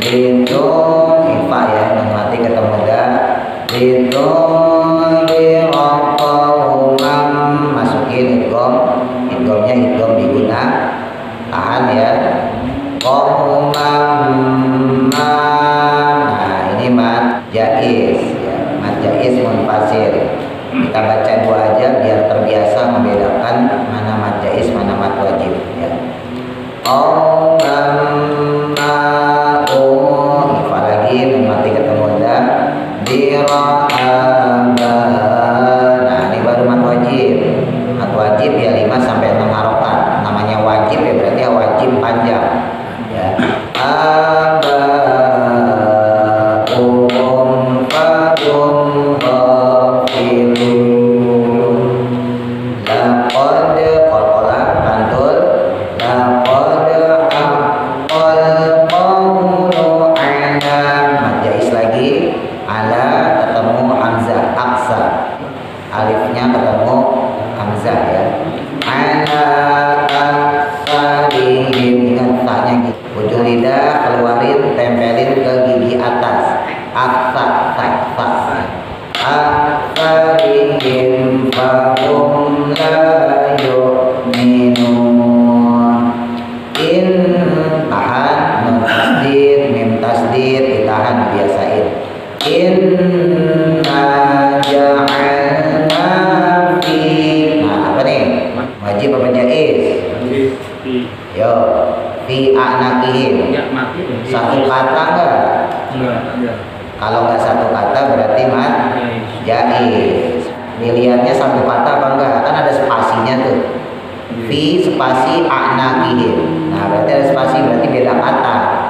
Itu ifa ya, nun mati ketemu da. Itu diraqaumam, masukin idgham. Idghamnya idgham diguna. Tahan ya. Qaumam. Nah, ini mad jaiz ya. Mad jaiz munfasil. Kita baca dua aja biar terbiasa membedakan mana mad jaiz, mana mad wajib ya. Ifa lagi, nun mati ketemu da. Dira'aba. Nah, ini baru mad wajib. Mad wajib ya 5 sampai 6 harokat. Namanya wajib ya, berarti ya wajib panjang ya. Aba'um fahum ghafilun. Laqad qalqala pantul. Laqad haqqal qawlu ala. Mad jaiz lagi. Ala ketemu hamzah aqsa. Alifnya ketemu hamzah ya. Ala aksarihim, ingat taknya gitu. Ujung lidah keluarin, tempelin ke gigi atas. Aksa, tak. Aksarihim fahum la yu'minun. In tahan, nun tasdid, mim tasdid ditahan, biasain. Inna ja'alna fi. Nah, apa nih? Wajib apa jaiz? Yo, fi anakihim. Satu kata enggak? Kalau enggak satu kata berarti mad jaiz. Pilihannya satu kata apa enggak? Kan ada spasinya tuh. Fi spasi anakihim. Nah, berarti ada spasi, berarti beda kata.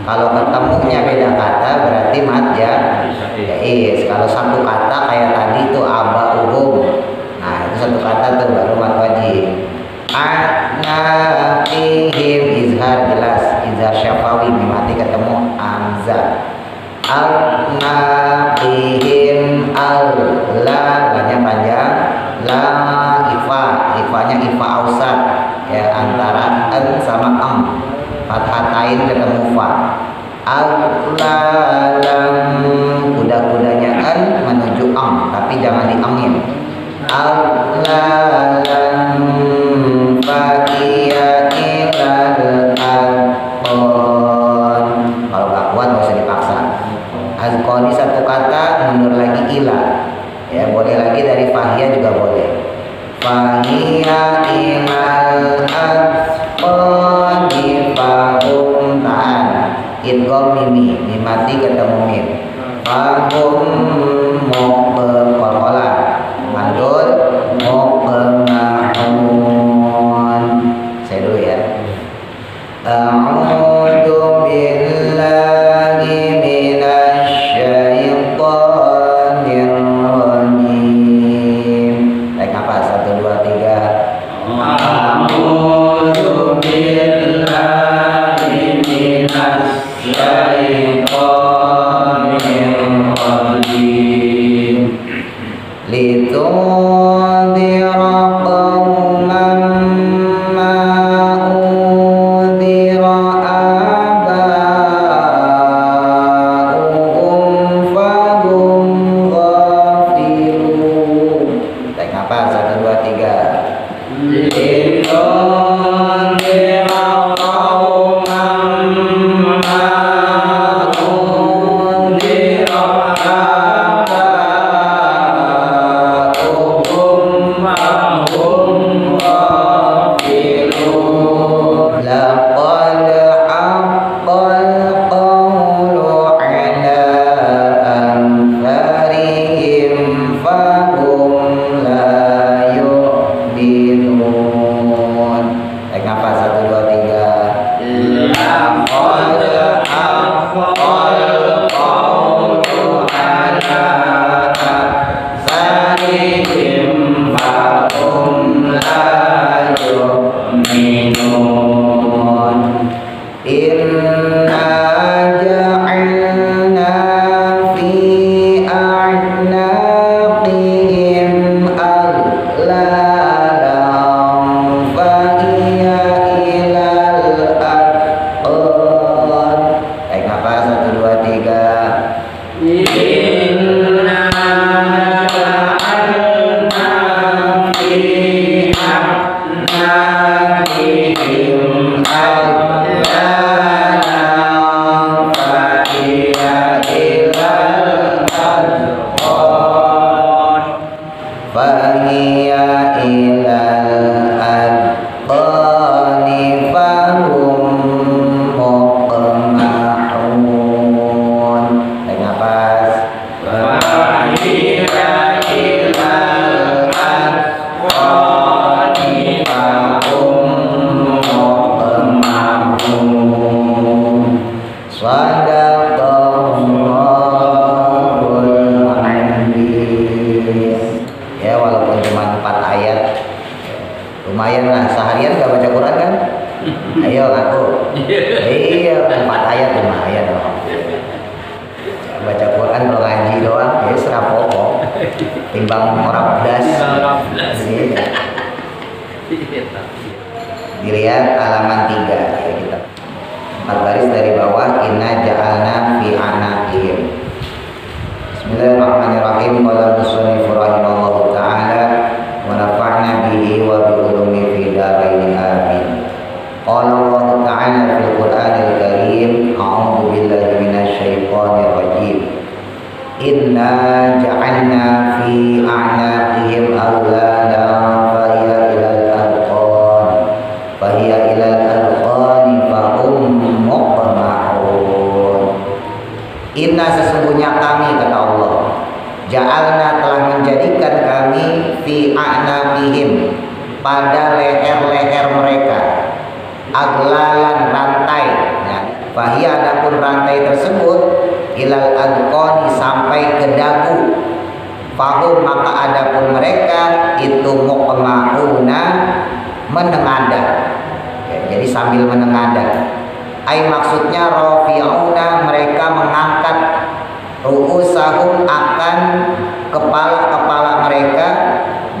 Kalau ketemunya beda kata berarti mad jaiz. Kalau satu kata kayak tadi itu aba'uhum. Nah, itu satu kata tuh baru mad wajib. Anakihim izhar jelas, izhar syafawi, mati ketemu hamzah. Anakihim la banyak panjang. La ifanya ifa ausat ya, antara an sama am. Fathatain ketemu fa. Al-lalam, kuda-kudanya an menuju am, tapi jangan diangin. Al-lalam fakiya ilal azqon. Kalau gak kuat gak usah dipaksa. Azqoni satu kata, mundur lagi ila ya, boleh lagi dari fahiyah juga boleh. Fahiya ilal azqoni fahum ta'an. Idgham mimi, mimati ketemu mim. Fahum muqbalqala. Mandul muqbalmahun. Saya dulu ya. A'udzu billahi minasy syaithanir rajim. Baik, apa? 1 2 3. A'udzu billahi minasy syaithanir rajim. Litundira qauman ma undira aba'uhum fahum ghafilun. Baik, apa? 1 2 3. Litundira qauman ma Sadaqallahul azim. Ya, walaupun cuma 4 ayat, lumayan lah. Seharian gak baca Quran kan? Ayo aku. Iya, 4 ayat lumayan dong. Baca Quran kalau ngaji doang, ya serapokok. Timbang orang belas. Dilihat halaman 3 ya, kita 4 baris dari bawah. Inna ja'alna fi anaqihim. Bismillahirrahmanirrahim. Qala musannif rahimallahu ta'ala wa nafa'na bihi wa bi ulumi fi dharain amin. Qala Allah ta'ala fil Qur'anil Karim, a'udzu billahi minasy syaithanir rajim. Inna ja'alna fi a'naqihim aghlalan fahiya ilal adqani fahum muqma'un. Inna, sesungguhnya kami, kata Allah, ja'alna, telah menjadikan kami, fi a'naqihim, pada leher-leher mereka, aglalan, rantai. Nah, fahiya, adapun rantai tersebut, ilal adqani, sampai ke dagu. Fahum, maka adapun mereka itu muqma'una, menengadah. Ya, jadi sambil menengadah. Ai, maksudnya rafi'una, mereka mengangkat, ru'usahum, akan kepala-kepala mereka,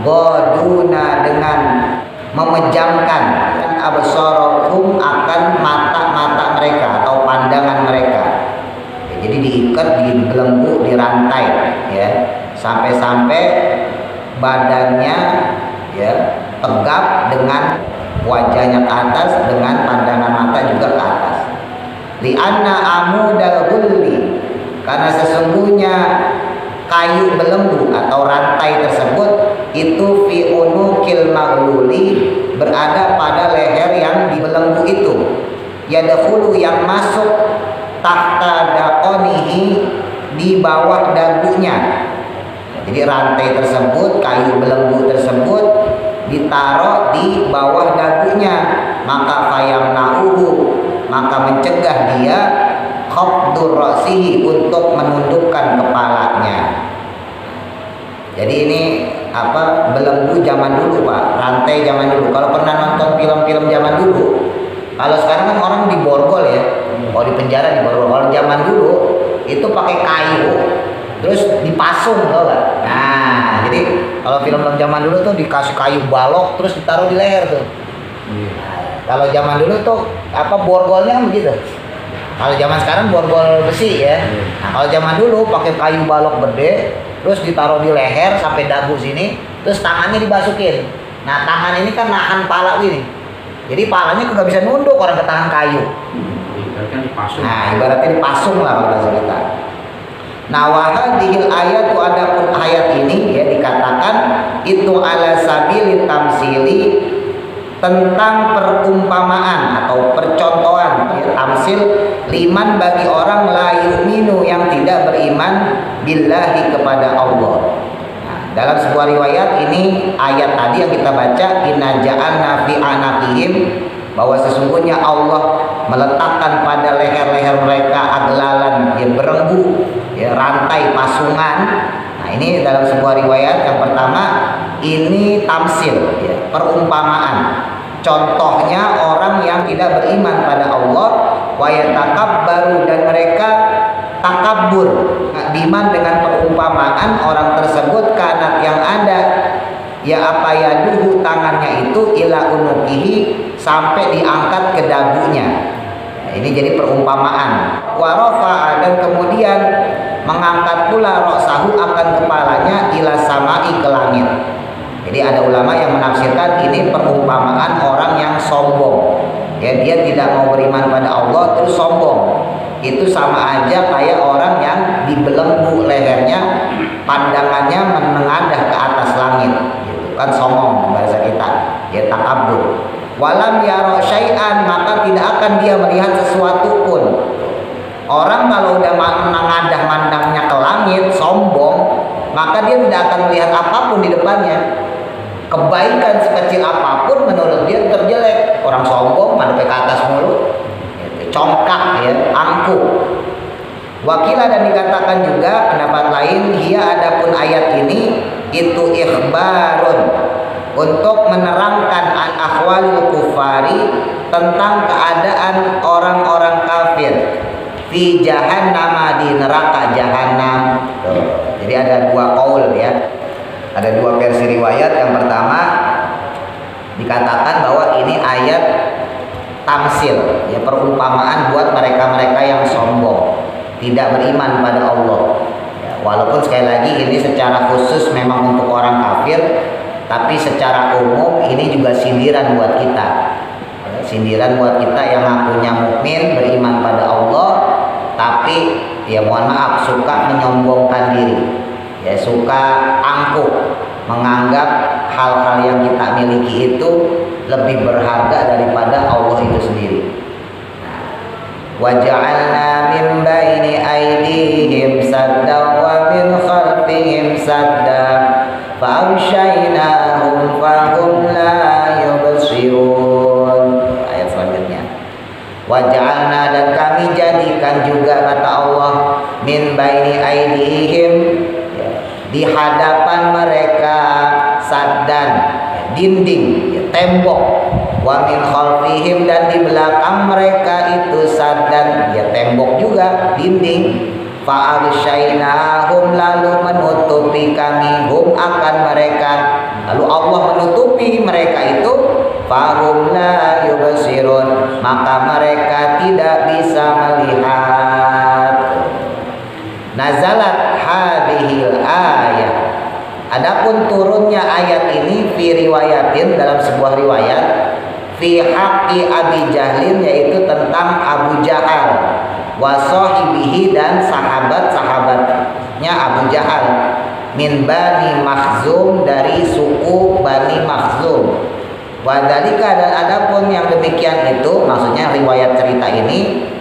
goduna, dengan memejamkan, absarahum, akan mata-mata mereka atau pandangan mereka. Ya, jadi diikat, dibelenggu, dirantai, ya, sampai-sampai badannya ya tegap dengan wajahnya ke atas, dengan pandangan mata juga ke atas. Li'anna amudal hulli, karena sesungguhnya kayu belenggu atau rantai tersebut itu fi unukil maghluli, berada pada leher yang dibelenggu itu. Yadkhulu, yang masuk, tahta daqonihi, di bawah dagunya. Jadi rantai tersebut, kayu belenggu tersebut ditaruh di bawah dagunya, maka fayamna'uhu, maka mencegah dia, khafdur ra'sihi, untuk menundukkan kepalanya. Jadi ini apa, belenggu zaman dulu Pak, rantai zaman dulu. Kalau pernah nonton film-film zaman dulu, kalau sekarang kan orang diborgol ya, kalau di penjara diborgol. Kalau zaman dulu itu pakai kayu, terus dipasung, tau gak? Nah, jadi kalau film-film zaman dulu tuh dikasih kayu balok, terus ditaruh di leher tuh. Nah, kalau zaman dulu tuh apa, borgolnya begitu. Kalau zaman sekarang borgol besi ya. Nah, kalau zaman dulu pakai kayu balok gede, terus ditaruh di leher sampai dagu sini, terus tangannya dibasukin. Nah, tangan ini kan nahan pala gini. Jadi palanya kagak bisa nunduk, orang ketahan kayu. Nah, ibaratnya dipasung lah kalau bahasa kita. Nah, wahadihil ayat, adapun ayat ini ya dikatakan itu ala sabilit tamsili, tentang perumpamaan atau percontohan ya, tamsil, liman, bagi orang la yu'minu, yang tidak beriman, billahi, kepada Allah. Nah, dalam sebuah riwayat ini ayat tadi yang kita baca, inna ja'alna fi anaqihim, bahwa sesungguhnya Allah meletakkan pada leher-leher mereka aglalan, ya berenggu, ya rantai pasungan. Nah, ini dalam sebuah riwayat yang pertama, ini tamsil, ya, perumpamaan. Contohnya orang yang tidak beriman pada Allah, wa yatakabbaru, dan mereka takabur, biman, dengan perumpamaan orang tersebut, kanat, yang ada, ya apa ya duhu, tangannya itu, ila unukihi, sampai diangkat ke dagunya. Nah, ini jadi perumpamaan. Warofa, dan kemudian mengangkat pula roksahu, akan kepalanya, ila samai, ke langit. Jadi ada ulama yang menafsirkan ini perumpamaan orang yang sombong. Ya, dia tidak mau beriman pada Allah terus sombong. Itu sama aja kayak orang yang dibelenggu lehernya, pandangannya menengadah ke atas langit. Gitu kan, sombong bahasa kita. Ya, takabur. Walam yara syai'an, maka tidak akan dia melihat sesuatu pun. Orang kalau udah menengadah mandangnya ke langit, sombong, maka dia tidak akan melihat apapun di depannya. Kebaikan sekecil apapun menurut dia terjelek. Orang sombong pada ke atas mulu. congkak ya, angkuh. Wakilah dan dikatakan juga pendapat lain, hiya adapun ayat ini itu ikhbarun untuk menerangkan an ahwalil kufari tentang keadaan orang-orang kafir fi jahannam di neraka jahanam. Jadi ada dua qaul ya. Ada dua versi riwayat. Yang pertama dikatakan bahwa ini ayat tamsil, ya perumpamaan buat mereka-mereka yang sombong, tidak beriman pada Allah. Ya, walaupun sekali lagi ini secara khusus memang untuk orang kafir, tapi secara umum ini juga sindiran buat kita. Ya, sindiran buat kita yang ngakunya mukmin, beriman pada Allah, tapi ya mohon maaf suka menyombongkan diri. Ya, suka angkuh, menganggap hal-hal yang kita miliki itu lebih berharga daripada Allah itu sendiri. Wa ja'alna min baini aydihim sadda wa min khalfihim sadda fa amshaynahum fa hum la yubsirun. Ayat selanjutnya. Wa ja'alna, dan kami jadikan juga kata Allah, min baini aydihim, di hadapan mereka saddan, dinding, tembok, wa min khalfihim, dan di belakang mereka itu saddan, ya tembok juga, dinding. Fa aghsyaynahum, lalu menutupi kami, hum akan mereka, lalu Allah menutupi mereka itu, fahum la yubsirun, maka mereka tidak bisa melihat. Nazalat hadhil ayat, adapun turunnya ayat ini fi riwayatin, dalam sebuah riwayat, fi haqqi Abi Jahlin, yaitu tentang Abu Jahal, wa sahibihi, dan sahabat-sahabatnya Abu Jahal, min Bani Makhzum, dari suku Bani Makhzum. Wadhalika, dan adapun yang demikian itu, maksudnya riwayat cerita ini,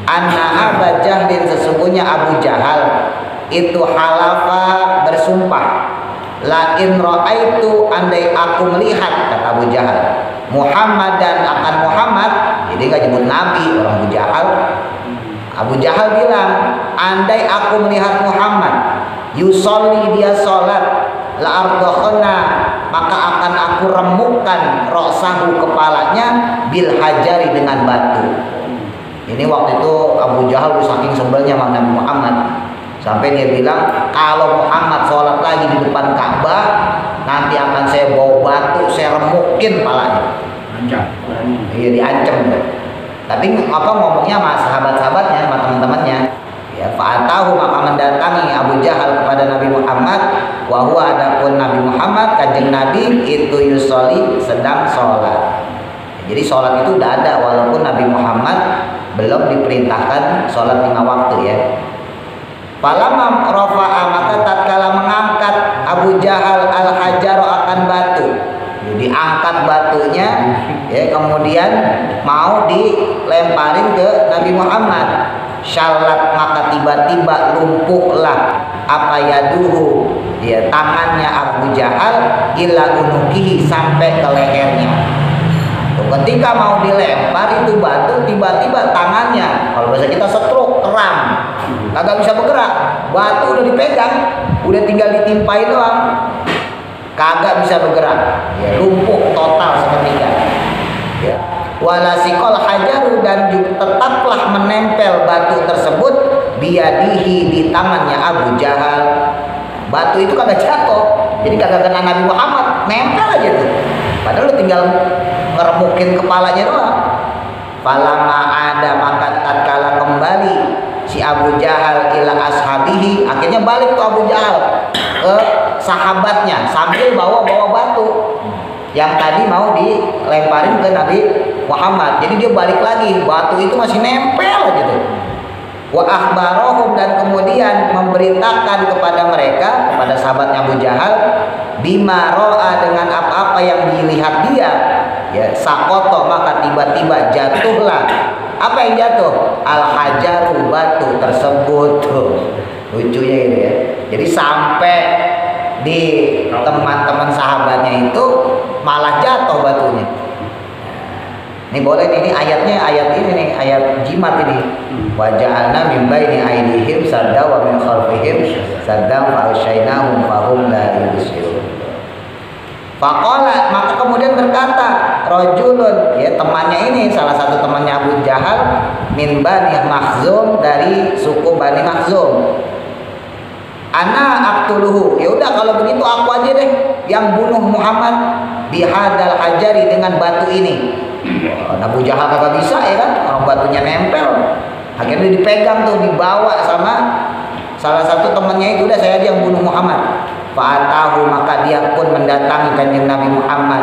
anna Abu Jahlin, sesungguhnya Abu Jahal itu halafa, bersumpah, la in ra'aitu, andai aku melihat, kata Abu Jahal, Muhammad, dan akan Muhammad, jadi gak nyebut Nabi, orang Abu Jahal. Abu Jahal bilang, andai aku melihat Muhammad yusolli, dia sholat, la ardokhona, maka akan aku remukkan roksahu, kepalanya, bil hajari, dengan batu. Ini waktu itu Abu Jahal saking sebelnya sama Nabi Muhammad, sampai dia bilang, kalau Muhammad sholat lagi di depan Ka'bah, nanti akan saya bawa batu, saya remukin kepalanya. Ancam. Iya, diancam. Tapi apa ngomongnya sama sahabat-sahabatnya, sama teman-temannya. Ya, fa'atahu, maka mendatangi Abu Jahal kepada Nabi Muhammad, wa huwa, adapun Nabi Muhammad, kanjeng Nabi itu yusolli, sedang sholat. Jadi sholat itu udah ada, walaupun Nabi Muhammad belum diperintahkan sholat 5 waktu ya. Falamma rafa'a, maka tatkala mengangkat Abu Jahal al-hajar, akan batu, diangkat batunya ya, kemudian mau dilemparin ke Nabi Muhammad, syalat, maka tiba-tiba lumpuhlah apa yaduhu, ya tangannya Abu Jahal, ila unukihi, sampai ke lehernya. Ketika mau dilempar itu batu, tiba-tiba tangannya, kalau bahasa kita stroke, kram, kagak bisa bergerak. Batu udah dipegang, udah tinggal ditimpain doang, kagak bisa bergerak, ya, lumpuh total seketika. Ya. Walasikol hajaru, dan tetaplah menempel batu tersebut, biadihi, di tangannya Abu Jahal. Batu itu kagak jatuh, jadi kagak kena Nabi Muhammad, nempel aja tuh. Padahal lu tinggal ngeremukin kepalanya doang. Falamma ada, maka tatkala kembali si Abu Jahal ila ashabihi, akhirnya balik tuh Abu Jahal ke sahabatnya sambil bawa batu yang tadi mau dilemparin ke Nabi Muhammad. Jadi dia balik lagi, batu itu masih nempel gitu. Wa akhbarahum, dan kemudian memberitakan kepada mereka, kepada sahabatnya Abu Jahal, bima ro'a, dengan apa-apa yang dilihat dia, ya, sakoto, maka tiba-tiba jatuhlah. Apa yang jatuh? Al-hajaru, batu tersebut. Tuh, lucunya gitu ya. Jadi sampai di teman-teman sahabatnya itu malah jatuh batunya. Ini boleh nih, ini ayatnya ayat ini nih, ayat jimat ini. Wa ja'alna min baini aydihim sadda wa min khalfihim sadda fa asyainahum fa hum la yubsirun. Faqala, maka kemudian berkata rajulun, ya temannya ini, salah satu temannya Abu Jahal, min Bani Makhzum, dari suku Bani Makhzum. Ana aqtuluhu, ya udah kalau begitu aku aja deh yang bunuh Muhammad bihadal hajari, dengan batu ini. Abu Jahal kagak bisa ya kan, orang batunya nempel. Akhirnya dipegang tuh, dibawa sama salah satu temannya itu, udah saya aja yang bunuh Muhammad. Fa'atahu, maka dia pun mendatangi kanjeng Nabi Muhammad.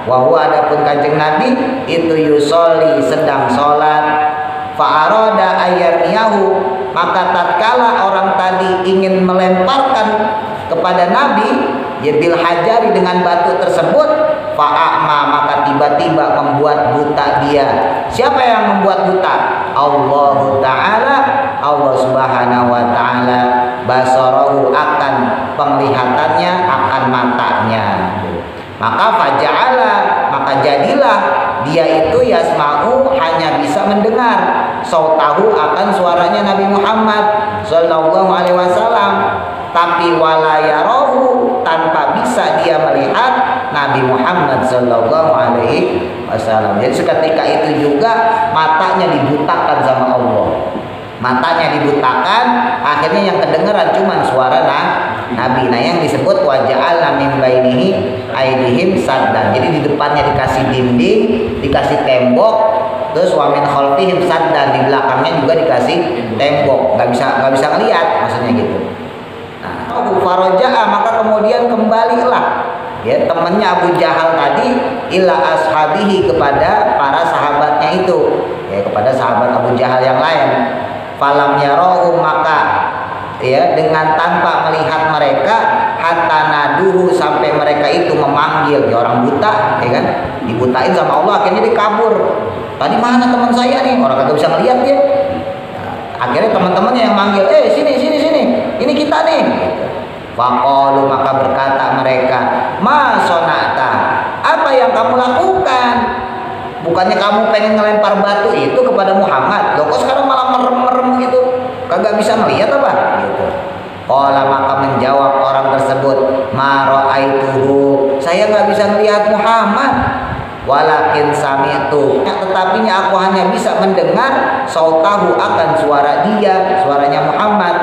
Wa huwa, adapun kanjeng Nabi itu yusolli, sedang sholat. Fa'arada ayyarniyahu, maka tatkala orang tadi ingin melemparkan kepada Nabi ya bil hajari, dengan batu tersebut, fa'a'ma, maka tiba-tiba membuat buta dia. Siapa yang membuat buta? Allah Ta'ala, Allah Subhanahu wa Ta'ala. Basarahu, akan penglihatannya, akan matanya. Maka faja'ala, maka jadilah dia itu yasma'u, hanya bisa mendengar, sautahu, akan suaranya Nabi Muhammad sallallahu alaihi wasallam, tapi wala yarahu, tanpa bisa dia melihat Nabi Muhammad sallallahu alaihi wasallam. Jadi seketika itu juga matanya dibutakan sama Allah. Matanya dibutakan, akhirnya yang kedengaran cuma suara Nabi. Nah, yang disebut waja'alna min bainihi aydihim saddan. Jadi di depannya dikasih dinding, dikasih tembok, terus wa min khalfihim saddan, di belakangnya juga dikasih tembok. Gak bisa ngelihat, maksudnya gitu. Nah, Abu Faraja'a, maka kemudian kembalilah ya temannya Abu Jahal tadi ila ashabihi, kepada para sahabatnya itu, ya kepada sahabat Abu Jahal yang lain. Falam yarohu, maka ya dengan tanpa melihat mereka, hatta naduhu, sampai mereka itu memanggil. Ya orang buta ya kan, dibutain sama Allah, akhirnya dia kabur. Tadi mana teman saya nih, orang kagak bisa ngeliat dia. Nah, akhirnya teman-temannya yang manggil, sini, ini kita nih. Faqalu, maka berkata mereka, ma sonata, apa yang kamu lakukan? Bukannya kamu pengen ngelempar batu itu kepada Muhammad, loh kok sekarang malah merem-merem gitu, kagak bisa melihat apa? Gitu. Qala, maka menjawab orang tersebut, ma ra'aituhu, saya nggak bisa melihat Muhammad. Walakin sami'tu, tetapinya aku hanya bisa mendengar sautahu, akan suara dia, suaranya Muhammad.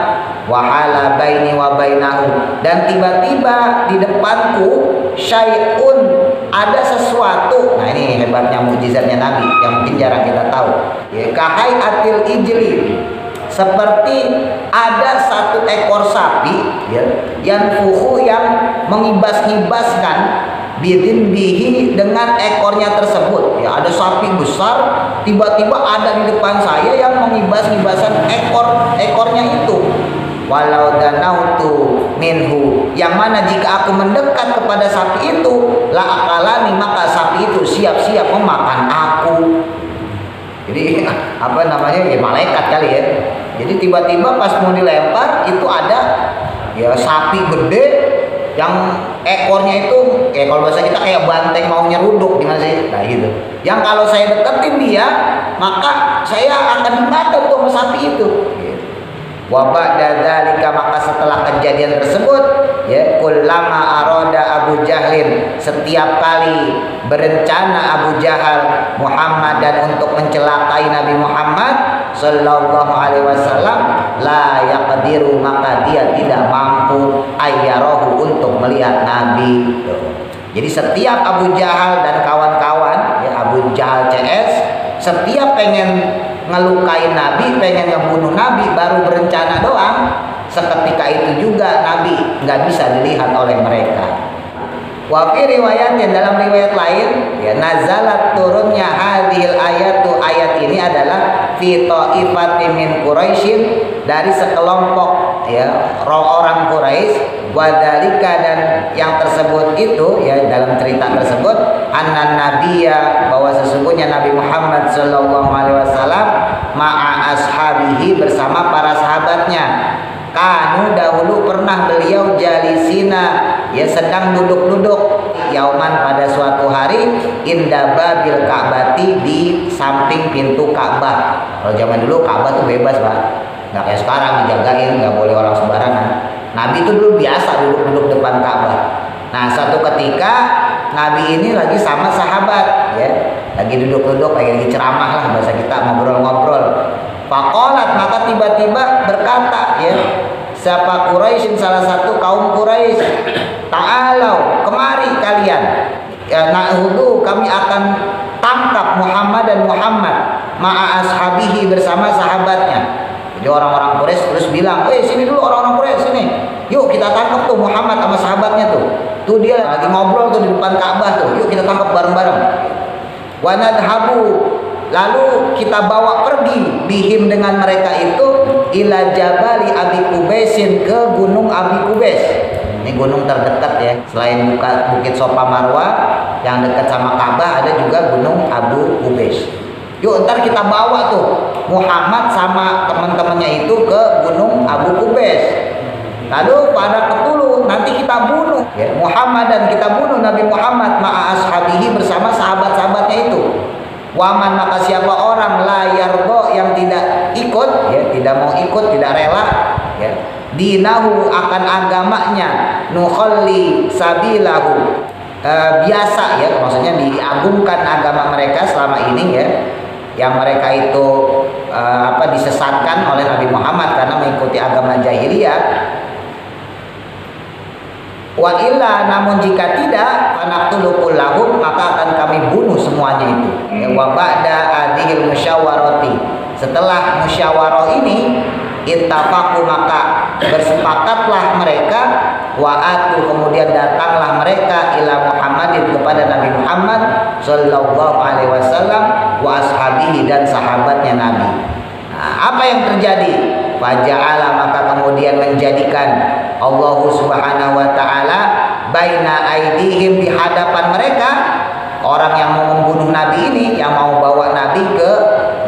Wahala baini wa bainahu, dan tiba-tiba di depanku syai'un, ada sesuatu. Nah ini hebatnya mukjizatnya Nabi yang mungkin jarang kita tahu. Ya, kahai atil ijli, seperti ada satu ekor sapi ya, yang fuhu, yang mengibas-ngibaskan, bidin bihi, dengan ekornya tersebut. Ya ada sapi besar, tiba-tiba ada di depan saya yang mengibas-ngibaskan ekornya itu. Walau danautu minhu, yang mana jika aku mendekat kepada sapi itu, la akalani, maka sapi itu siap-siap memakan aku. Jadi apa namanya, ya malaikat kali ya. Jadi tiba-tiba pas mau dilempar itu ada ya sapi gede yang ekornya itu kalau bahasa kita kayak banteng mau nyeruduk, gimana sih? Nah gitu. Yang kalau saya deketin dia, maka saya akan dimakan tuh sama sapi itu. Wa ba'da dzalika, maka setelah kejadian tersebut, ya kullama arada Abu Jahlin, setiap kali berencana Abu Jahal Muhammad dan untuk mencelakai Nabi Muhammad sallallahu alaihi wasallam, la yaqdiru, maka dia tidak mampu ayyarahu, untuk melihat Nabi. Jadi setiap Abu Jahal dan kawan-kawan, ya Abu Jahal CS, setiap pengen ngelukain Nabi, pengen ngebunuh Nabi, baru berencana doang, seketika itu juga Nabi nggak bisa dilihat oleh mereka. Wa fi riwayatin, dalam riwayat lain, ya nazalat, turunnya hadhil ayatu, ayat ini adalah fi ta'ifatin min Quraisyin, dari sekelompok ya orang Quraisy. Wadalika, dan yang tersebut itu ya dalam cerita tersebut, anna nabiyya, bahwa sesungguhnya Nabi Muhammad sallallahu alaihi wasallam ma'a ashabihi, bersama para sahabatnya, kanu dahulu pernah beliau jalisina, ya sedang duduk-duduk, yauman pada suatu hari, inda babil Ka'bati, di samping pintu Ka'bah. Kalau zaman dulu Ka'bah tuh bebas, Pak. Nggak kayak sekarang dijagain, nggak boleh orang sembarangan. Nabi itu dulu biasa duduk-duduk depan Ka'bah. Nah, suatu ketika Nabi ini lagi sama sahabat, ya, lagi duduk-duduk, lagi ceramah lah bahasa kita, ngobrol-ngobrol. Faqalat, maka tiba-tiba berkata, ya, siapa Quraisy, salah satu kaum Quraisy, ta'alau, kemari kalian, ya, na'hudu, kami akan tangkap Muhammad dan Muhammad ma'a ashabihi, bersama sahabatnya. Jadi orang-orang Quraisy terus bilang, sini dulu orang-orang Quraisy, sini, yuk kita tangkap tuh Muhammad sama sahabatnya tuh. Tuh dia lagi ngobrol tuh di depan Ka'bah tuh, yuk kita tangkap bareng-bareng. Wa nadhabu, lalu kita bawa pergi bihim, dengan mereka itu, ila jabali Abi Qubaisin, ke gunung Abi Qubais. Ini gunung terdekat, ya, selain Bukit Sofa Marwah yang dekat sama Ka'bah, ada juga gunung Abu Qubais. Yuk ntar kita bawa tuh Muhammad sama teman-temannya itu ke gunung Abu Qubais. Lalu pada ketulu nanti kita bunuh, ya, Muhammad, dan kita bunuh Nabi Muhammad ma'a ashabihi, bersama sahabat-sahabatnya itu. Waman, maka siapa orang la yardo, yang tidak ikut, ya, tidak mau ikut, tidak rela, ya, dinahu, akan agamanya, nukhalli sabilahu, biasa, ya, maksudnya diagungkan agama mereka selama ini, ya, yang mereka itu disesatkan oleh Nabi Muhammad karena mengikuti agama jahiliyah. Wa illa, namun jika tidak, fanaktulu lahum, maka akan kami bunuh semuanya itu. Wa ba'da adhil musyawarati, setelah musyawarah ini, ittafaqu, maka bersepakatlah mereka, wa'atu, kemudian datanglah mereka, ila Muhammadin, kepada Nabi Muhammad sallallahu alaihi wasallam, wa ashabihi, dan sahabatnya Nabi. Nah, apa yang terjadi? Faja'ala, maka kemudian menjadikan Allah Subhanahu wa ta'ala baina aidihim, di hadapan mereka, orang yang mau membunuh Nabi ini, yang mau bawa Nabi ke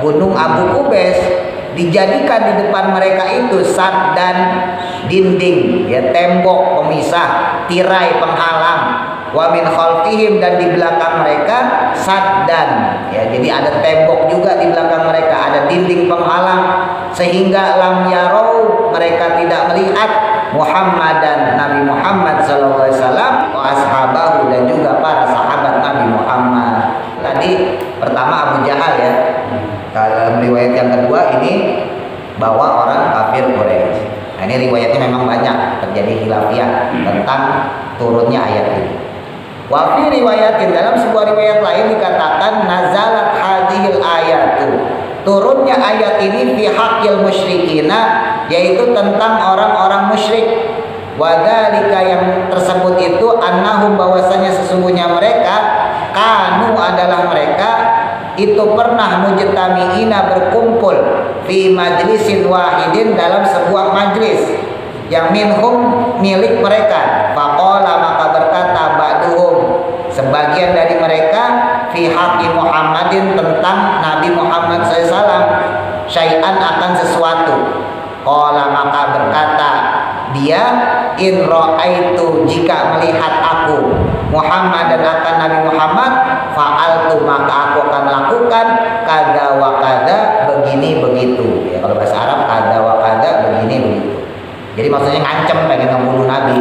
gunung Abu Qubais, dijadikan di depan mereka itu saddan, dinding, ya, tembok pemisah, tirai penghalang. Wa min khalfihim, dan di belakang mereka saddan, ya, jadi ada tembok juga di belakang mereka, ada dinding penghalang, sehingga lam yarau, mereka tidak melihat Muhammad, dan Nabi Muhammad sallallahu alaihi wasallam, wa ashabahu, dan juga para sahabat Nabi Muhammad. Tadi pertama Abu Jahal, ya. Dalam riwayat yang kedua ini bahwa orang kafir Quraisy. Nah, ini riwayatnya memang banyak terjadi khilafiyah tentang turunnya ayat ini. Wa fi riwayatin, dalam sebuah riwayat lain dikatakan nazalat hadhil ayatu, turunnya ayat ini fi haqqil musyrikina, yaitu tentang orang-orang musyrik. Wadhalika, yang tersebut itu, annahum, bahwasanya sesungguhnya mereka, kanu, adalah mereka itu pernah mujtami'ina, berkumpul, fi majlisin wahidin, dalam sebuah majlis, yang minhum, milik mereka. Faqala, maka berkata ba'duhum, sebagian dari mereka, fi haqqi Muhammadin, tentang Nabi Muhammad SAW, syai'an, akan sesuatu. Qala, maka berkata dia, in ra'aitu, jika melihat aku Muhammad, dan akan Nabi Muhammad, fa'altu, maka aku akan lakukan kada wa kada, begini begitu, ya, kalau bahasa Arab kada wa kada, begini begitu. Jadi maksudnya ngancem pengen membunuh Nabi.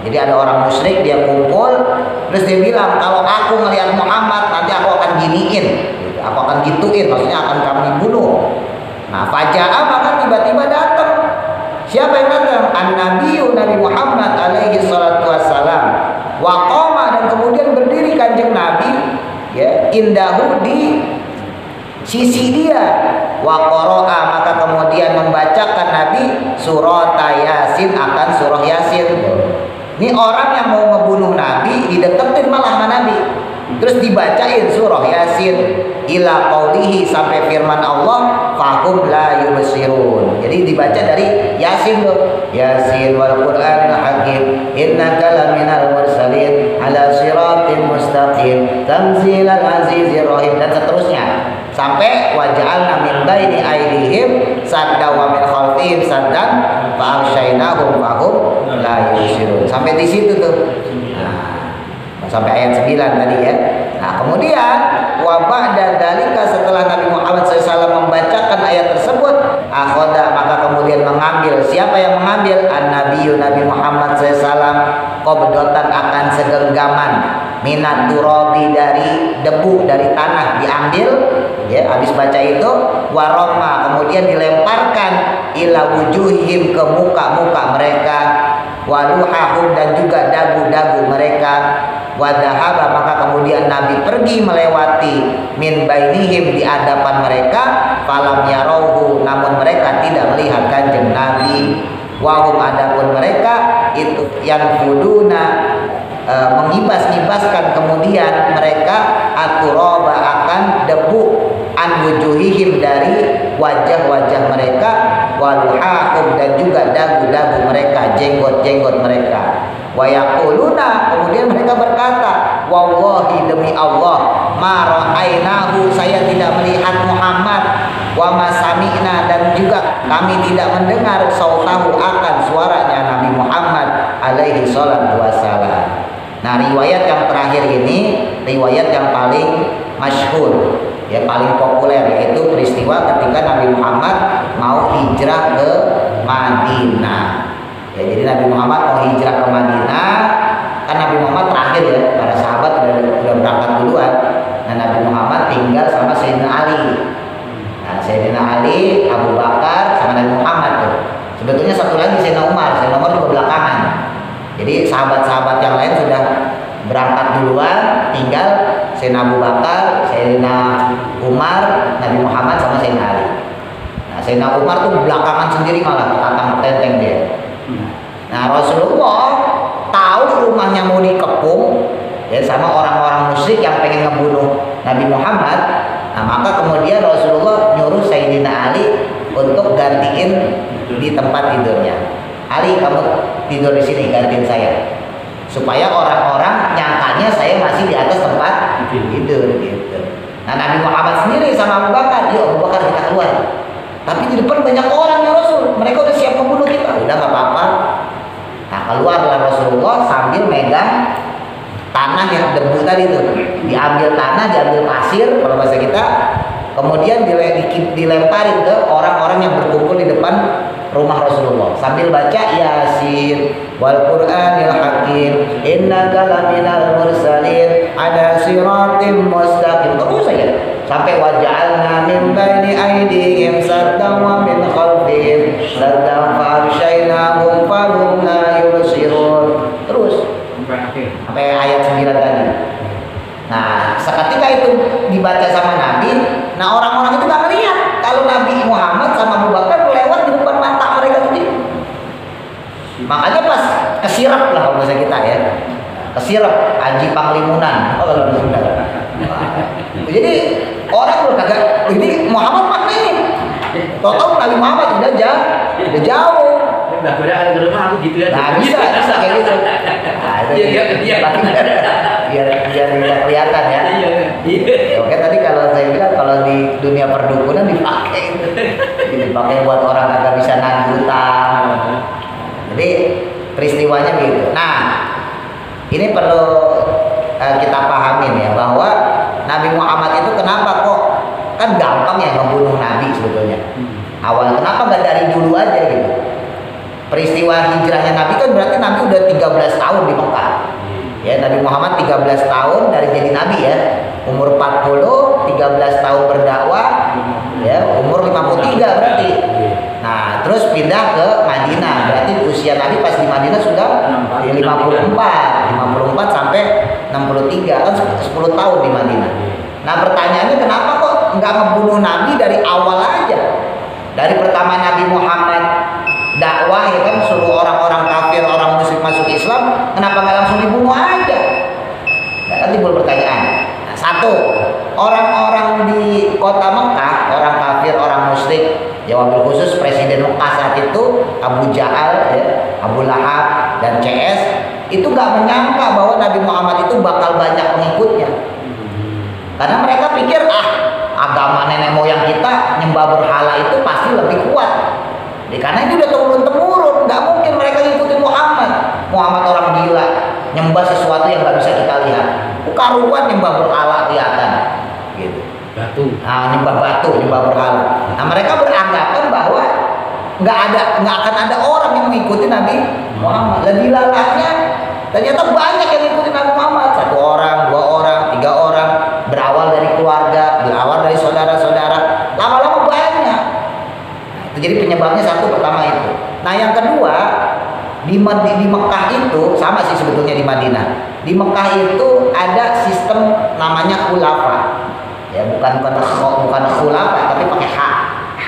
Jadi ada orang musyrik, dia kumpul, terus dia bilang, kalau aku melihat Muhammad, nanti aku akan giniin, aku akan gituin, maksudnya akan kami bunuh. Nah, faja'a, maka tiba-tiba datang. Siapa yang datang? An-Nabiyyu, Nabi Muhammad alaihi salatu wassalam. Wa qama, dan kemudian berdiri kanjeng Nabi, ya, indahu, di sisi dia. Wa qara'a, maka kemudian membacakan Nabi surat Yasin, akan surah Yasin. Ini orang yang mau ngebunuh Nabi dideketin malah sama Nabi, terus dibacain surah Yasin ila qaulihi, sampai firman Allah, fahum la yubsirun. Jadi dibaca dari Yasin tuh, Yasin wal Qur'anil hakim, innaka laminal mursalin ala siratim mustaqim, tanzilal azizir rahim, dan seterusnya sampai waja'alna min baini aydihim sadda wa min khalfihim saddan fa aghshaynahum fahum la yubsirun. Sampai di situ tuh. Nah, sampai ayat 9 tadi, ya. Nah kemudian wabah dan dalika setelah Nabi Muhammad SAW membacakan ayat tersebut, akhoda maka kemudian mengambil. Siapa yang mengambil? An-Nabiyyu Nabi Muhammad SAW qobdotan akan segenggaman minat turabi dari debu dari tanah diambil. Ya, habis baca itu waroma kemudian dilemparkan ila wujuhihim ke muka-muka mereka, waluhahum dan juga dagu-dagu mereka, wadahaba maka kemudian Nabi pergi melewati min bainihim di hadapan mereka, falam yarauhu namun mereka tidak melihat kanjeng Nabi, wahum adapun mereka itu yang fuduna mengibas-ibaskan kemudian mereka aturoba akan debu an wujuhihim dari wajah-wajah mereka, waluhahum dan juga dagu-dagu mereka, jenggot-jenggot mereka. Wayaquluna kemudian mereka berkata, wallahi demi Allah, ma ra'ainahu saya tidak melihat Muhammad, wa ma sami'na dan juga kami tidak mendengar sautahu akan suaranya Nabi Muhammad alaihi salatu wassalam. Nah, riwayat yang terakhir ini riwayat yang paling masyhur, ya paling populer, yaitu peristiwa ketika Nabi Muhammad mau hijrah ke Madinah. Ya, jadi Nabi Muhammad mau hijrah ke Madinah, kan Nabi Muhammad terakhir ya, para sahabat udah berangkat duluan. Nah, Nabi Muhammad tinggal sama Sayyidina Ali. Nah, Sayyidina Ali, Abu Bakar sama Nabi Muhammad tuh. Sebetulnya satu lagi Sayyidina Umar juga belakangan. Jadi sahabat-sahabat yang lain sudah berangkat duluan, tinggal Sayyidina Abu Bakar, Sayyidina Umar, Nabi Muhammad sama Sayyidina Ali. Nah, Sayyidina Umar tuh belakangan sendiri malah ketantang ketenteng dia. Nah, Rasulullah tahu rumahnya mau dikepung ya sama orang-orang musyrik yang pengen ngebunuh Nabi Muhammad. Nah, maka kemudian Rasulullah nyuruh Sayyidina Ali untuk gantiin di tempat tidurnya. Ali, kamu tidur di sini, gantiin saya, supaya orang-orang nyangkanya saya masih di atas tempat tidur gitu. Nah, Nabi Muhammad sendiri sama Abu Bakar, yuk Abu Bakar kita keluar. Tapi di depan banyak orang ya Rasul, mereka udah siap membunuh kita. Udah nggak apa-apa. Nah, keluarlah Rasulullah sambil megang tanah yang debu tadi itu, diambil tanah, diambil pasir kalau bahasa kita, kemudian dilemparin ke orang-orang yang berkumpul di depan rumah Rasulullah sambil baca Yasin wal Qur'anil Hakim innaka laminal mursalin ada siratim mustaqim, terus saja sampai waja'alna min baini aydihim saddan wa min khalfihim saddan fa'arshaynahum fahum la yubsirun, terus sampai ayat 9 tadi. Nah, seketika itu dibaca sama Nabi, nah orang-orang itu gak ngelihat kalau Nabi Muhammad sama Abu Bakar lewat di depan mata mereka sendiri. Makanya pas kesirap lah kalau bahasa kita ya, kesirap Haji Panglimunan kalau di Sunda. Jadi orang udah kagak ini Muhammad mana ini? Tahu Nabi Muhammad udah jauh. Nah, ada ke rumah aku gitu ya. Nah, bisa kayak gitu. Nah, itu biar kelihatan ya. Iya. Oke, tadi kalau saya bilang kalau di dunia perdukunan dipakai buat orang agak bisa nagih utang. Jadi peristiwanya gitu. Nah, ini perlu kita pahamin ya bahwa Nabi Muhammad itu kenapa kok kan gampang ya membunuh Nabi sebetulnya. Awal kenapa nggak dari dulu aja gitu? Peristiwa hijrahnya Nabi kan berarti Nabi udah 13 tahun di Mekah. Ya, Nabi Muhammad 13 tahun dari jadi Nabi ya. Umur 40, 13 tahun berdakwah, ya, umur 53 berarti. Nah, terus pindah ke Madinah. Berarti usia Nabi pas di Madinah sudah 54 sampai 63, kan 10 tahun di Madinah. Nah, pertanyaannya kenapa kok nggak ngebunuh Nabi dari awal aja? Dari pertama Nabi Muhammad dakwah ya kan, suruh orang-orang kafir, orang musyrik masuk Islam, kenapa nggak langsung dibunuh aja? Nah, kan timbul pertanyaan. Nah, satu, orang-orang di kota Mekah, orang kafir, orang musyrik, ya wabil khusus presiden Mekah saat itu Abu Jahal, ya, Abu Lahab dan CS itu nggak menyangka bahwa Nabi Muhammad itu bakal banyak pengikutnya. Karena mereka pikir agama nenek moyang kita nyembah berhala itu pasti lebih kuat. Karena itu udah turun-temurun, nggak mungkin mereka ngikutin Muhammad. Muhammad orang gila, nyembah sesuatu yang nggak bisa kita lihat. karuan nyembah berhala kelihatan gitu. Batu. Nah, nyembah batu, nyembah berhala. Nah, mereka beranggapan bahwa nggak akan ada orang yang mengikuti Nabi Muhammad. Dan dilalahnya ternyata banyak yang mengikuti Nabi Muhammad. 1 orang, 2 orang, 3 orang, berawal dari keluarga, berawal dari saudara-saudara, lama-lama banyak. Itu jadi penyebabnya satu pertama itu. Nah, yang kedua di Mekah itu sama sih sebetulnya di Madinah. Di Mekah itu ada sistem namanya khulafa. Ya, bukan khulafa tapi pakai ha.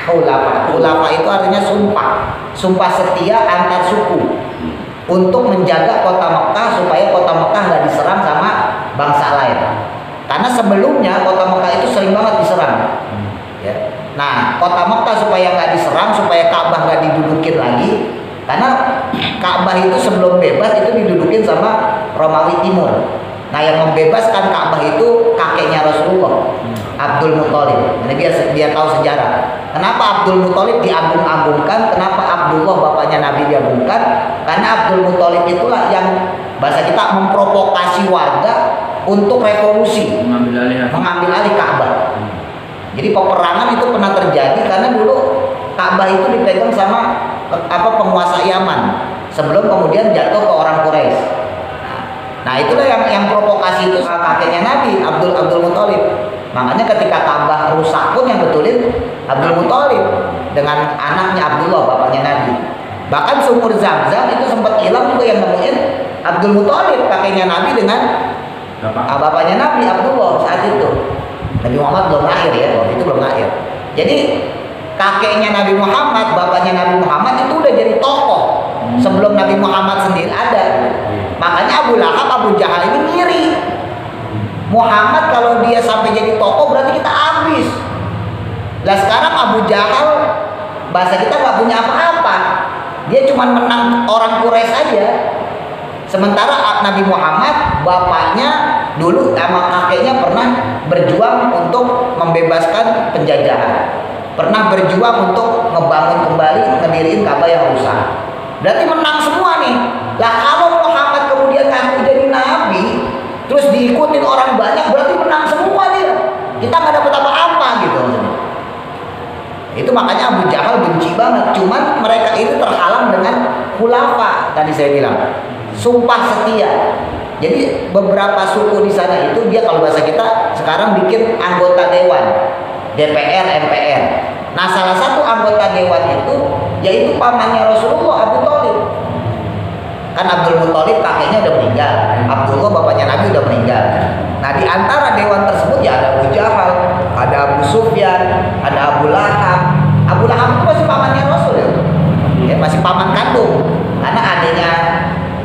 Khulafa. Khulafa itu artinya sumpah setia antar suku untuk menjaga kota Mekah supaya kota Mekah nggak diserang sama bangsa lain. Karena sebelumnya kota Mekah itu sering banget diserang. Ya. Nah, kota Mekah supaya nggak diserang, supaya Ka'bah nggak didudukin lagi, karena Ka'bah itu sebelum bebas itu didudukin sama Romawi Timur. Nah, yang membebaskan Ka'bah itu kakeknya Rasulullah, Abdul Muthalib. Ini biar tahu sejarah. Kenapa Abdul Muthalib diagung-agungkan? Kenapa Abdullah bapaknya Nabi diagungkan? Karena Abdul Muthalib itulah yang bahasa kita memprovokasi warga untuk revolusi, mengambil alih Ka'bah. Jadi peperangan itu pernah terjadi karena dulu Ka'bah itu dipegang sama penguasa Yaman sebelum kemudian jatuh ke orang Quraisy. Nah, itulah yang provokasi itu kakeknya Nabi, Abdul Muthalib. Makanya ketika Ka'bah rusak pun yang betulin Abdul Muthalib dengan anaknya Abdullah, bapaknya Nabi. Bahkan sumur Zam-Zam itu sempat hilang juga yang nemuin Abdul Muthalib, kakeknya Nabi dengan bapaknya Nabi Abdullah saat itu. Nabi Muhammad belum lahir ya, waktu itu belum lahir. Jadi kakeknya Nabi Muhammad, bapaknya Nabi Muhammad itu udah jadi tokoh sebelum Nabi Muhammad sendiri ada. Makanya Abu Lahab, Abu Jahal ini ngiri. Muhammad kalau dia sampai jadi tokoh berarti kita habis. Lah sekarang Abu Jahal bahasa kita nggak punya apa-apa. Dia cuma menang orang Quraisy aja. Sementara Nabi Muhammad bapaknya dulu sama kakeknya pernah berjuang untuk membebaskan penjajahan, pernah berjuang untuk ngebangun kembali, ngediriin Ka'bah yang rusak. Berarti menang semua nih. Lah kalau Muhammad kemudian ngaku jadi nabi, terus diikutin orang banyak, berarti menang semua dia. Kita nggak dapat apa-apa gitu. Itu makanya Abu Jahal benci banget. Cuman mereka itu terhalang dengan khulafa tadi saya bilang, sumpah setia. Jadi beberapa suku di sana itu dia kalau bahasa kita sekarang bikin anggota dewan, DPR, MPR. Nah, salah satu anggota dewan itu yaitu pamannya Rasulullah, Abu Thalib. Kan Abdul Muthalib kakeknya udah meninggal, Abdullah bapaknya Nabi udah meninggal. Nah, di antara dewan tersebut ya ada Abu Jahal, ada Abu Sufyan, ada Abu Lahab. Abu Lahab itu masih pamannya Rasul ya, masih paman kandung karena adiknya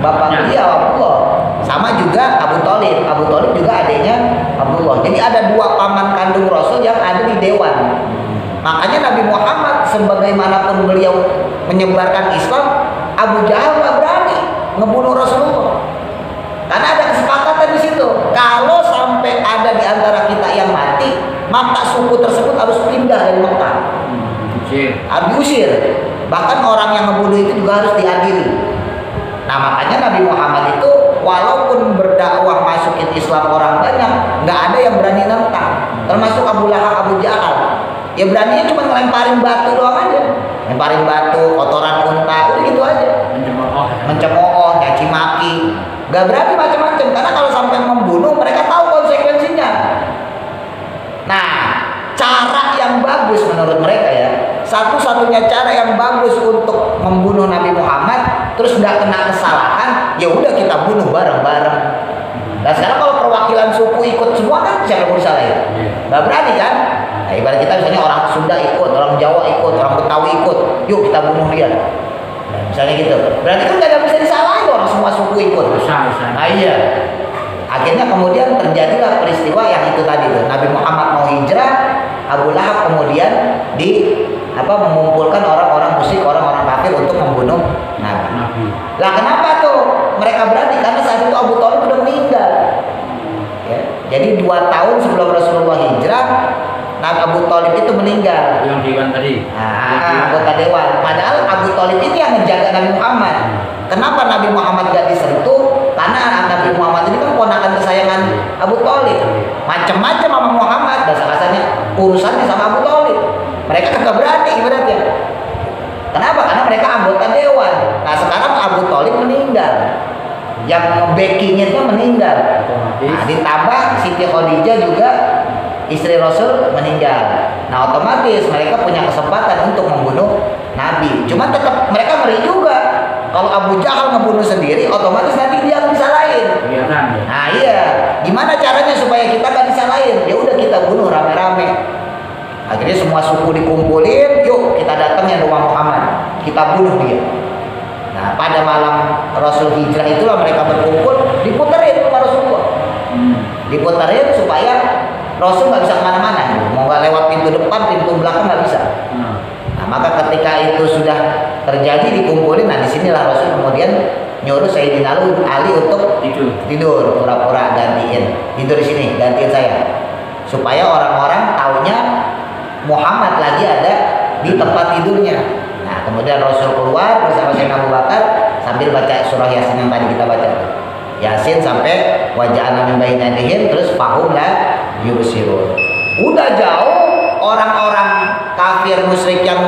bapak beliau Abdullah. Sama juga Abu Thalib. Abu Thalib juga adiknya Abdullah. Jadi ada 2 paman kandung Rasul yang ada di dewan. Makanya Nabi Muhammad sebagaimanapun beliau menyebarkan Islam, Abu Jahal nggak berani ngebunuh Rasulullah. Karena ada kesepakatan di situ. Kalau sampai ada di antara kita yang mati, maka suku tersebut harus pindah dari Mekah. Harus diusir. Bahkan orang yang ngebunuh itu juga harus diadili. Nah, makanya Nabi Muhammad itu walaupun berdakwah masukin Islam orang banyak, nggak ada yang berani nentang. Termasuk Abu Lahab, Abu Jahal. Ya beraninya cuma ngelemparin batu doang aja. Lemparin batu, kotoran unta, udah gitu aja. Mencemooh, nyaci maki. Nggak berani macam-macam karena kalau sampai membunuh mereka tahu konsekuensinya. Nah, cara yang bagus menurut mereka ya, satu-satunya cara yang bagus untuk membunuh Nabi Muhammad terus nggak kena kesalahan, ya udah kita bunuh bareng-bareng. Nah, sekarang kalau perwakilan suku ikut semua kan siapa yang bersalah ya? Nggak berani kan? Nah, ibarat kita misalnya orang Sunda ikut, orang Jawa ikut, orang Betawi ikut, yuk kita bunuh dia. Nah, misalnya gitu. Berarti kan nggak bisa disalahin orang semua suku ikut. Nah, iya. Akhirnya kemudian terjadilah peristiwa yang itu tadi tuh. Nabi Muhammad mau hijrah, Abu Lahab kemudian mengumpulkan orang-orang musyrik, orang-orang kafir untuk membunuh Nabi. Lah kenapa tuh mereka berani? Karena saat itu Abu Thalib sudah meninggal. Ya. Jadi 2 tahun sebelum Rasulullah hijrah, Nabi Abu Thalib itu meninggal. Yang dewan tadi. Anggota dewan. Padahal Abu Thalib ini yang menjaga Nabi Muhammad. Kenapa Nabi Muhammad gak disentuh? Karena Nabi Muhammad ini kan ponakan kesayangan Abu Thalib. Macam-macam sama Muhammad, dasar-dasarnya urusannya sama Abu Thalib. Mereka kagak berani ibaratnya. Kenapa? Karena mereka anggota dewan. Nah sekarang Abu Thalib meninggal, yang backingnya meninggal. Nah, ditambah Siti Khadijah juga istri Rasul meninggal. Nah otomatis mereka punya kesempatan untuk membunuh Nabi. Cuman tetap mereka ngeri juga. Kalau Abu Jahal ngebunuh sendiri, otomatis nanti dia disalahin. Nah iya, gimana caranya supaya kita gak disalahin? Ya udah kita bunuh rame-rame. Akhirnya semua suku dikumpulin, yuk kita datangin rumah Muhammad, kita bunuh dia. Nah pada malam Rasul hijrah itulah mereka berkumpul, diputerin rumah Rasulullah. Diputerin supaya Rasul nggak bisa kemana-mana, mau nggak lewat pintu depan, pintu belakang nggak bisa. Nah maka ketika itu sudah terjadi dikumpulin, nah disinilah Rasul kemudian nyuruh Sayyidina Ali untuk tidur, pura-pura gantiin, tidur di sini, gantiin saya, supaya orang-orang taunya Muhammad lagi ada di tempat tidurnya. Nah kemudian Rasul keluar bersama Sayyidina Abu Bakar sambil baca surah Yasin yang tadi kita baca, Yasin sampai waja'alna min baini aydihim, terus fahum la yubsirun. Udah jauh orang-orang kafir musyrik yang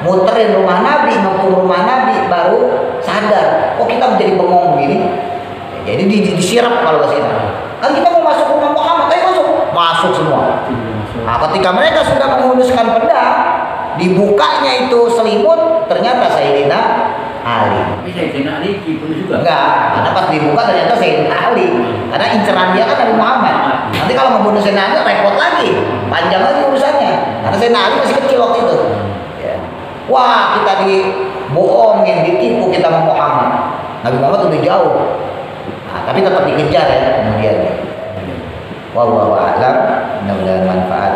muterin rumah Nabi, ngepung rumah Nabi baru sadar, kok kita menjadi bengong begini. Jadi disirap kalau bahasa kita. Kan kita mau masuk rumah Muhammad, ayo masuk semua. Nah ketika mereka sudah menghunuskan pedang, dibukanya itu selimut, ternyata Sayyidina Ali. Tapi Sayyidina Ali dibunuh juga? Enggak, karena pas dibuka ternyata Sayyidina Ali. Karena inceran dia kan Nabi Muhammad. Nanti kalau membunuh Sayyidina Ali repot lagi, panjang lagi urusannya. Karena Sayyidina Ali masih kecil waktu itu. Ya. Wah, kita dibohongin, ditipu kita sama Muhammad. Nabi Muhammad udah jauh. Nah, tapi tetap dikejar ya kemudian. Wallahu a'lam, mudah-mudahan manfaat.